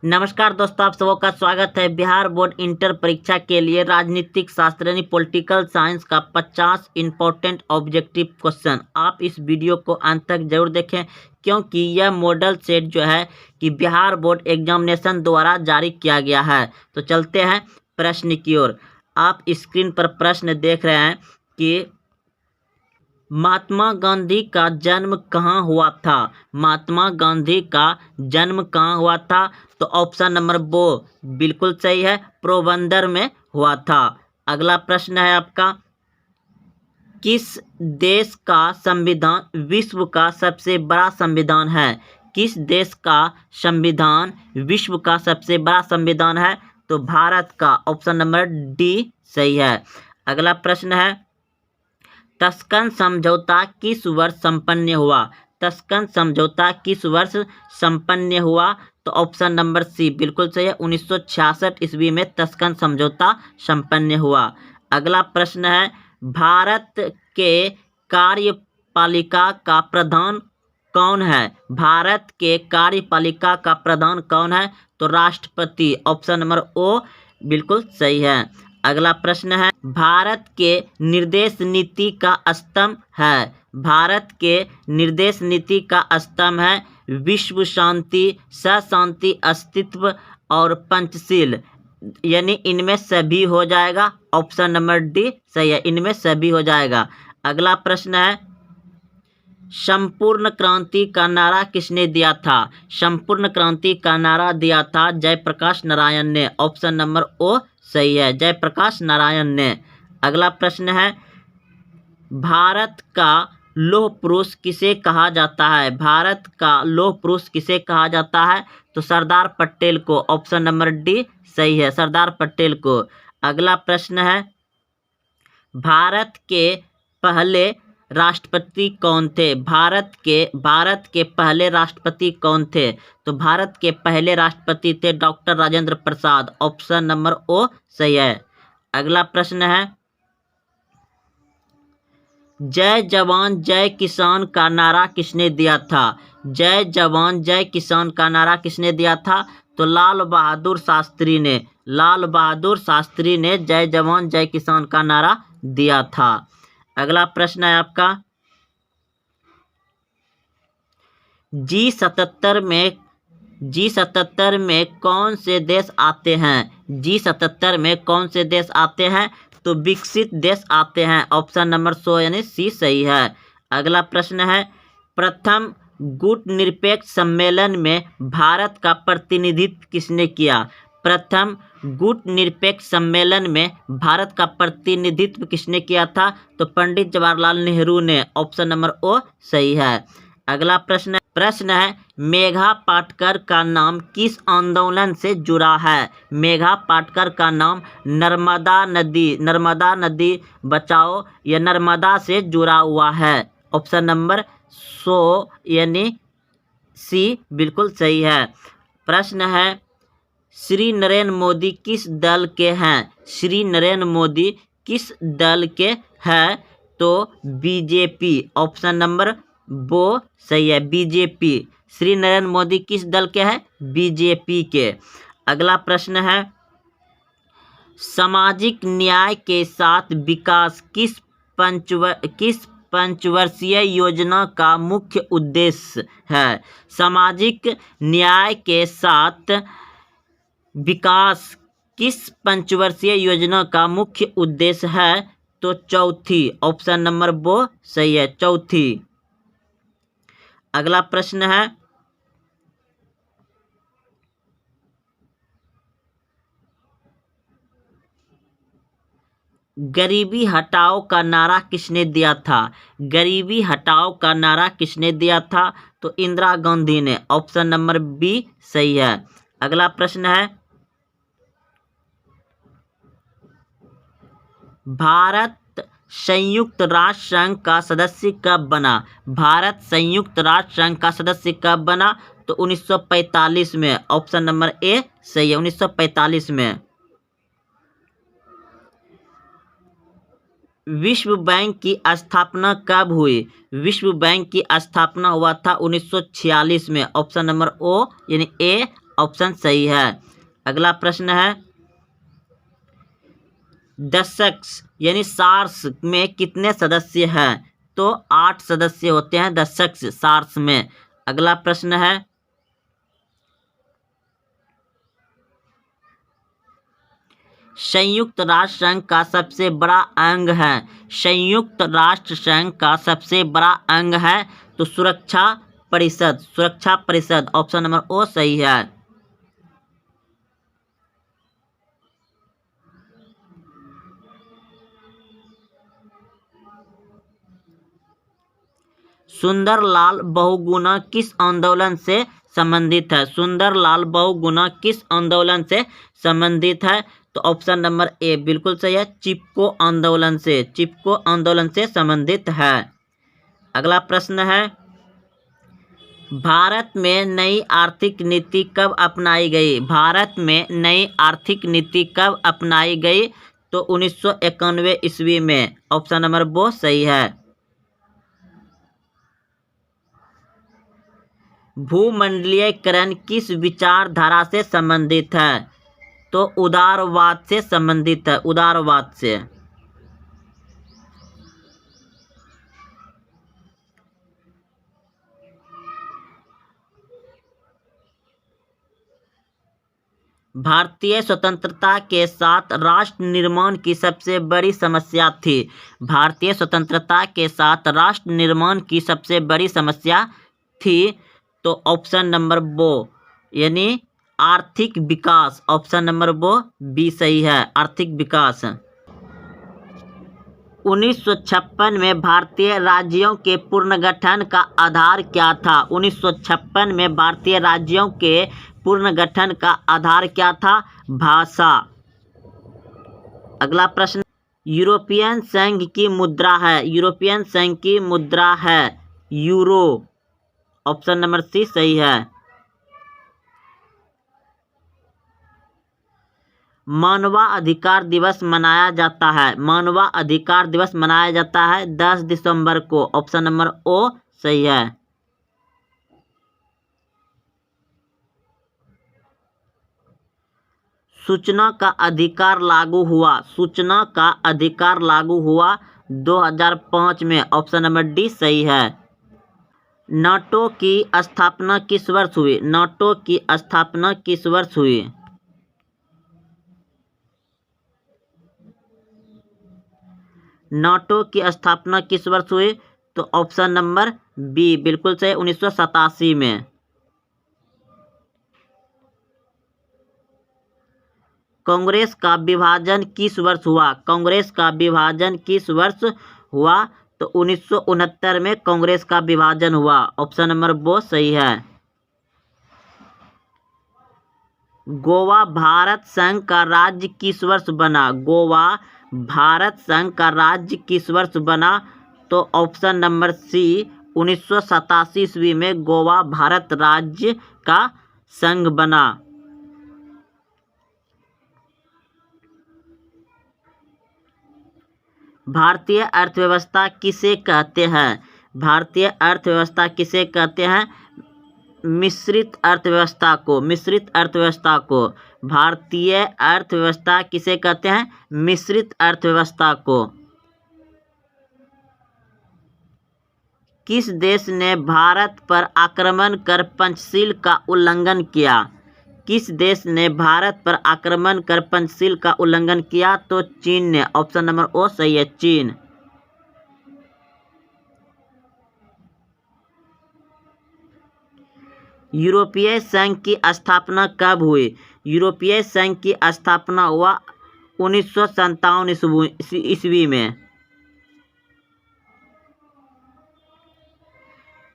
नमस्कार दोस्तों, आप सबों का स्वागत है। बिहार बोर्ड इंटर परीक्षा के लिए राजनीतिक शास्त्र यानी पॉलिटिकल साइंस का 50 इंपॉर्टेंट ऑब्जेक्टिव क्वेश्चन आप इस वीडियो को अंत तक जरूर देखें, क्योंकि यह मॉडल सेट जो है कि बिहार बोर्ड एग्जामिनेशन द्वारा जारी किया गया है। तो चलते हैं प्रश्न की ओर। आप स्क्रीन पर प्रश्न देख रहे हैं कि महात्मा गांधी का जन्म कहाँ हुआ था। महात्मा गांधी का जन्म कहाँ हुआ था? तो ऑप्शन नंबर बो बिल्कुल सही है, पोरबंदर में हुआ था। अगला प्रश्न है आपका, किस देश का संविधान विश्व का सबसे बड़ा संविधान है? किस देश का संविधान विश्व का सबसे बड़ा संविधान है? तो भारत का, ऑप्शन नंबर डी सही है। अगला प्रश्न है, तस्कन समझौता किस वर्ष संपन्न हुआ? तस्कन समझौता किस वर्ष संपन्न हुआ? तो ऑप्शन नंबर सी बिल्कुल सही है, 1966 ईस्वी में तस्कन समझौता संपन्न हुआ। अगला प्रश्न है, भारत के कार्यपालिका का प्रधान कौन है? भारत के कार्यपालिका का प्रधान कौन है? तो राष्ट्रपति, ऑप्शन नंबर ओ बिल्कुल सही है। अगला प्रश्न है, भारत के निर्देश नीति का स्तंभ है। भारत के निर्देश नीति का स्तंभ है विश्व शांति, सशांति, अस्तित्व और पंचशील, यानी इनमें सभी हो जाएगा। ऑप्शन नंबर डी सही है, इनमें सभी हो जाएगा। अगला प्रश्न है, संपूर्ण क्रांति का नारा किसने दिया था? संपूर्ण क्रांति का नारा दिया था जयप्रकाश नारायण ने। ऑप्शन नंबर ओ सही है, जयप्रकाश नारायण ने। अगला प्रश्न है, भारत का लौह पुरुष किसे कहा जाता है? भारत का लौह पुरुष किसे कहा जाता है? तो सरदार पटेल को। ऑप्शन नंबर डी सही है, सरदार पटेल को। अगला प्रश्न है, भारत के पहले राष्ट्रपति कौन थे? भारत के पहले राष्ट्रपति कौन थे? तो भारत के पहले राष्ट्रपति थे doctor Rajendra Prasad. Option number ओ सही है। अगला प्रश्न है, जय जवान जय किसान का नारा किसने दिया था? जय जवान जय किसान का नारा किसने दिया था? तो लाल बहादुर शास्त्री ने। लाल बहादुर शास्त्री ने जय जवान जय किसान का नारा दिया था। अगला प्रश्न है आपका, G77 में कौन से देश आते हैं? G77 में कौन से देश आते हैं? तो विकसित देश आते हैं। ऑप्शन नंबर सो यानी सी सही है। अगला प्रश्न है, प्रथम गुटनिरपेक्ष सम्मेलन में भारत का प्रतिनिधित्व किसने किया? प्रथम गुटनिरपेक्ष सम्मेलन में भारत का प्रतिनिधित्व किसने किया था? तो पंडित जवाहरलाल नेहरू ने। ऑप्शन नंबर ओ सही है। अगला प्रश्न है, मेघा पाटकर का नाम किस आंदोलन से जुड़ा है? मेघा पाटकर का नाम नर्मदा नदी बचाओ या नर्मदा से जुड़ा हुआ है। ऑप्शन नंबर सो यानी सी बिल्कुल सही है। प्रश्न है, श्री नरेंद्र मोदी किस दल के हैं? श्री नरेंद्र मोदी किस दल के हैं? तो बीजेपी। ऑप्शन नंबर बो सही है, बीजेपी। श्री नरेंद्र मोदी किस दल के हैं? बीजेपी के। अगला प्रश्न है, सामाजिक न्याय के साथ विकास किस पंचवर्षीय योजना का मुख्य उद्देश्य है? सामाजिक न्याय के साथ विकास किस पंचवर्षीय योजना का मुख्य उद्देश्य है? तो चौथी। ऑप्शन नंबर बो सही है, चौथी। अगला प्रश्न है, गरीबी हटाओ का नारा किसने दिया था? गरीबी हटाओ का नारा किसने दिया था? तो इंदिरा गांधी ने। ऑप्शन नंबर बी सही है। अगला प्रश्न है, भारत संयुक्त राष्ट्र संघ का सदस्य कब बना? भारत संयुक्त राष्ट्र संघ का सदस्य कब बना? तो 1945 में। ऑप्शन नंबर ए सही है, 1945 में। विश्व बैंक की स्थापना कब हुई? विश्व बैंक की स्थापना हुआ था 1946 में। ऑप्शन नंबर ओ यानी ए ऑप्शन सही है। अगला प्रश्न है, दशक यानी सार्स में कितने सदस्य हैं? तो 8 सदस्य होते हैं दशक सार्स में। अगला प्रश्न है, संयुक्त राष्ट्र संघ का सबसे बड़ा अंग है। संयुक्त राष्ट्र संघ का सबसे बड़ा अंग है तो सुरक्षा परिषद। सुरक्षा परिषद ऑप्शन नंबर ओ सही है। सुंदरलाल बहुगुणा किस आंदोलन से संबंधित है? सुंदरलाल बहुगुणा किस आंदोलन से संबंधित है? तो ऑप्शन नंबर ए बिल्कुल सही है, चिपको आंदोलन से। चिपको आंदोलन से संबंधित है। अगला प्रश्न है, भारत में नई आर्थिक नीति कब अपनाई गई? भारत में नई आर्थिक नीति कब अपनाई गई? तो 1991 ईस्वी में। ऑप्शन नंबर बो सही है। भूमंडलीयकरण किस विचारधारा से संबंधित है? तो उदारवाद से संबंधित है। उदारवाद से। भारतीय स्वतंत्रता के साथ राष्ट्र निर्माण की सबसे बड़ी समस्या थी। भारतीय स्वतंत्रता के साथ राष्ट्र निर्माण की सबसे बड़ी समस्या थी। तो ऑप्शन नंबर बो यानी आर्थिक विकास। ऑप्शन नंबर बो बी सही है, आर्थिक विकास। 1956 में भारतीय राज्यों के पुनर्गठन का आधार क्या था? 1956 में भारतीय राज्यों के पुनर्गठन का आधार क्या था? भाषा। अगला प्रश्न, यूरोपियन संघ की मुद्रा है। यूरोपियन संघ की मुद्रा है यूरो। ऑप्शन नंबर सी सही है। मानवाधिकार दिवस मनाया जाता है। मानवाधिकार दिवस मनाया जाता है 10 दिसंबर को। ऑप्शन नंबर ओ सही है। सूचना का अधिकार लागू हुआ। सूचना का अधिकार लागू हुआ 2005 में। ऑप्शन नंबर डी सही है। नाटो की स्थापना किस वर्ष हुई? नाटो की स्थापना किस वर्ष हुई? नाटो की स्थापना किस वर्ष हुई? तो ऑप्शन नंबर बी बिल्कुल सही, 1987 में। कांग्रेस का विभाजन किस वर्ष हुआ? कांग्रेस का विभाजन किस वर्ष हुआ? तो 1969 में कांग्रेस का विभाजन हुआ। ऑप्शन नंबर बो सही है। गोवा भारत संघ का राज्य किस वर्ष बना? गोवा भारत संघ का राज्य किस वर्ष बना? तो ऑप्शन नंबर सी 1987 ईस्वी में गोवा भारत राज्य का संघ बना। भारतीय अर्थव्यवस्था किसे कहते हैं? भारतीय अर्थव्यवस्था किसे कहते हैं? मिश्रित अर्थव्यवस्था को। मिश्रित अर्थव्यवस्था को। भारतीय अर्थव्यवस्था किसे कहते हैं? मिश्रित अर्थव्यवस्था को। किस देश ने भारत पर आक्रमण कर पंचशील का उल्लंघन किया? किस देश ने भारत पर आक्रमण कर पंचशील का उल्लंघन किया? तो चीन ने। ऑप्शन नंबर ओ सही है, चीन। यूरोपीय संघ की स्थापना कब हुई? यूरोपीय संघ की स्थापना हुआ 1957 ईस्वी में।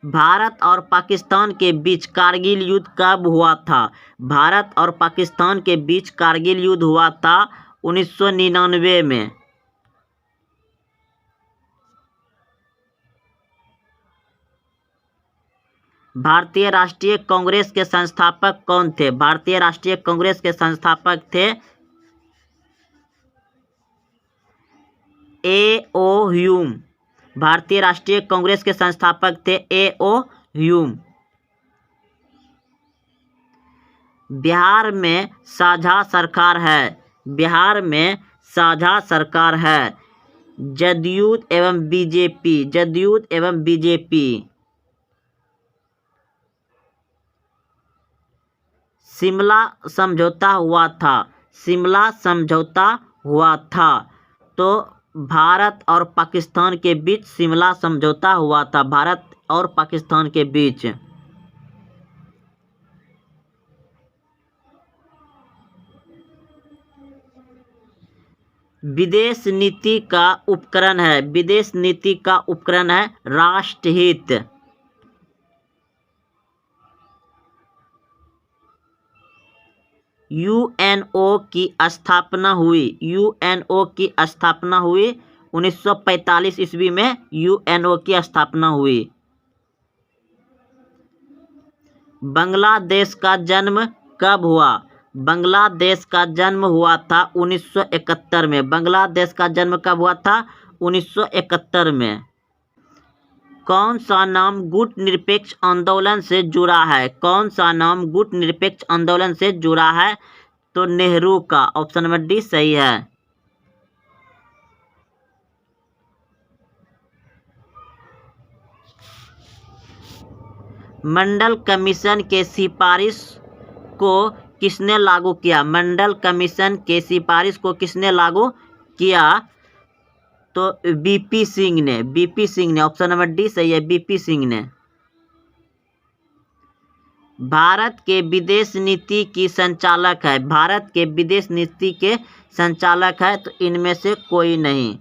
भारत और पाकिस्तान के बीच कारगिल युद्ध कब हुआ था? भारत और पाकिस्तान के बीच कारगिल युद्ध हुआ था 1999 में। भारतीय राष्ट्रीय कांग्रेस के संस्थापक कौन थे? भारतीय राष्ट्रीय कांग्रेस के संस्थापक थे ए.ओ. ह्यूम। भारतीय राष्ट्रीय कांग्रेस के संस्थापक थे ए.ओ. ह्यूम। बिहार में साझा सरकार है। बिहार में साझा सरकार है। जदयू एवं बीजेपी। जदयू एवं बीजेपी। शिमला समझौता हुआ था। शिमला समझौता हुआ था। तो भारत और पाकिस्तान के बीच शिमला समझौता हुआ था। भारत और पाकिस्तान के बीच। विदेश नीति का उपकरण है। विदेश नीति का उपकरण है राष्ट्रहित। यूएनओ की स्थापना हुई। यूएनओ की स्थापना हुई 1945 ईस्वी में यूएनओ की स्थापना हुई। बांग्लादेश का जन्म कब हुआ? बांग्लादेश का जन्म हुआ था 1971 में। बांग्लादेश का जन्म कब हुआ था? 1971 में। कौन सा नाम गुट निरपेक्ष आंदोलन से जुड़ा है? कौन सा नाम गुट निरपेक्ष आंदोलन से जुड़ा है? तो नेहरू का। ऑप्शन नंबर डी सही है। मंडल कमीशन के सिफारिश को किसने लागू किया? मंडल कमीशन के सिफारिश को किसने लागू किया? तो बीपी सिंह ने। बीपी सिंह ने। ऑप्शन नंबर डी सही है। बीपी सिंह ने। भारत के विदेश नीति की संचालक है। भारत के विदेश नीति के संचालक है तो इनमें से कोई नहीं।